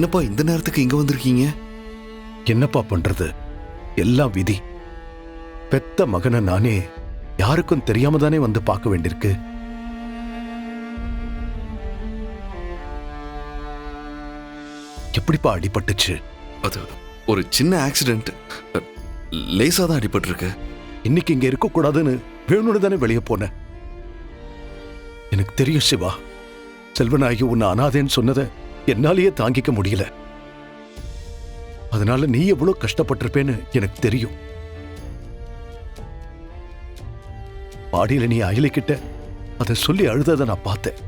என்னப்பா இந்த நேரத்துக்கு இங்க வந்திருக்கீங்க? என்னப்பா பண்றது, எல்லாம் விதி. பெத்த மகனை நானே யாருக்கும் தெரியாம தானே வந்து பார்க்க வேண்டியிருக்கு. எப்படிப்பா அடிபட்டுச்சு? அது ஒரு சின்ன ஆக்சிடென்ட், லேசா தான் அடிபட்டிருக்கு. இன்னைக்கு இங்க இருக்க கூடாதுன்னு வேணும்னு தானே வெளியே போனேன். எனக்கு தெரியும் சிவா, செல்வனாகி உன்னை அனாதேன்னு சொன்னதை என்னாலேயே தாங்கிக்க முடியல. அதனால நீ எவ்வளவு கஷ்டப்பட்டிருப்பேன்னு எனக்கு தெரியும். பாடியில நீ அயலிக்கிட்ட அதை சொல்லி அழுததை நான் பார்த்தேன்.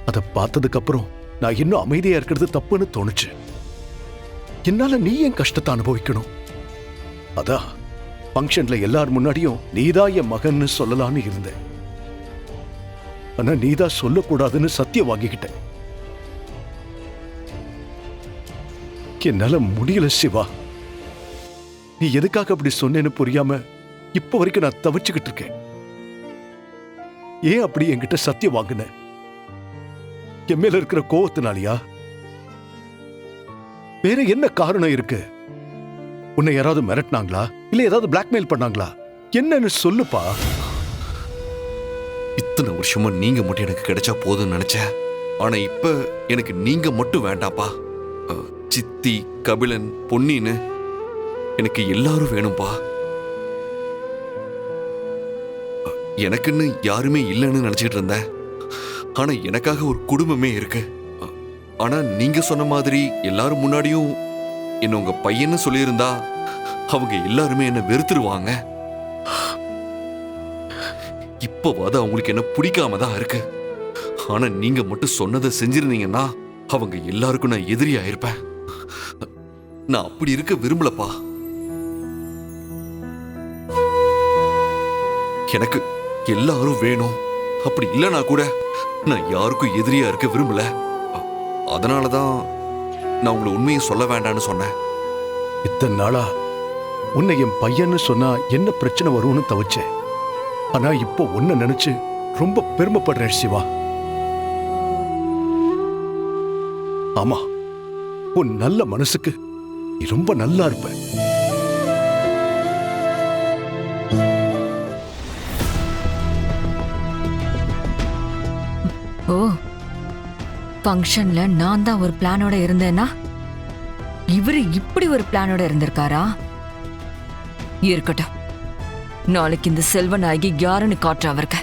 அதை பார்த்ததுக்கு அப்புறம் நான் இன்னும் அமைதியா இருக்கிறது தப்புன்னு தோணுச்சு. என்னால நீ என் கஷ்டத்தை அனுபவிக்கணும். அதான் ஃபங்க்ஷன்ல எல்லார் முன்னாடியும் நீதான் என் மகன்னு சொல்லலான்னு இருந்தேன். ஆனா நீதான் சொல்லக்கூடாதுன்னு சத்தியம் வாங்கிக்கிட்டேன். என்னால முடியல சிவா. நீ எதுக்காக அப்படி சொன்னேன்னு புரியாம இப்ப வரைக்கும் நான் தவிச்சுக்கிட்டு இருக்கேன். ஏன் அப்படி என்கிட்ட சத்தியம் வாங்கின? என் மேல இருக்கிற கோவத்தினாலியா? வேற என்ன காரணம் இருக்கு? உன்னை யாராவது மிரட்டினாங்களா, இல்ல ஏதாவது பிளாக்மெயில் பண்ணாங்களா? என்னன்னு சொல்லுப்பா. இத்தனை வருஷமா நீங்க மட்டும் எனக்கு கிடைச்சா போதும்னு நினைச்சேன். ஆனா இப்ப எனக்கு நீங்க மட்டும் வேண்டாப்பா. சித்தி, கபிலன், பொன்னின்னு எனக்கு எல்லாரும் வேணும்பா. எனக்குன்னு யாருமே இல்லைன்னு நினைச்சிட்டு இருந்தேன். ஆனா எனக்காக ஒரு குடும்பமே இருக்கு. ஆனா நீங்க சொன்ன மாதிரி எல்லாரும் முன்னாடியும் என்ன உங்க பையன்னு சொல்லியிருந்தா அவங்க எல்லாருமே என்ன வெறுத்துருவாங்க. இப்பவாது அவங்களுக்கு என்ன பிடிக்காம தான் இருக்கு. ஆனா நீங்க மட்டும் சொன்னதை செஞ்சிருந்தீங்கன்னா அவங்க எல்லாருக்கும் நான் எதிரியா இருப்பேன். நான் அப்படி இருக்க விரும்பலப்பா. எனக்கு எல்லாரும் வேணும். அப்படி இல்லைனா கூட நான் யாருக்கும் எதிரியா இருக்க விரும்பல. அதனாலதான் நான் உங்களை உண்மையை சொல்ல வேண்டாம்னு சொன்னேன். இத்தனை நாளா உன்னை என் பையன்னு சொன்னா என்ன பிரச்சனை வரும்னு தவிச்சேன். ஆனா இப்போ உன்னை நினைச்சு ரொம்ப பெருமைப்படுறேன் சிவா. ஆமா, உன் நல்ல மனசுக்கு நீ ரொம்ப நல்லா இருப்ப. ஓ, ஃபங்க்ஷன்ல நான் தான் ஒரு பிளானோட இருந்தேன்னா இவரு இப்படி ஒரு பிளானோட இருந்திருக்காரா? இருக்கட்டும், நாளைக்கு இந்த செல்வநாயகி யாருன்னு காட்டுற அவருக்கு.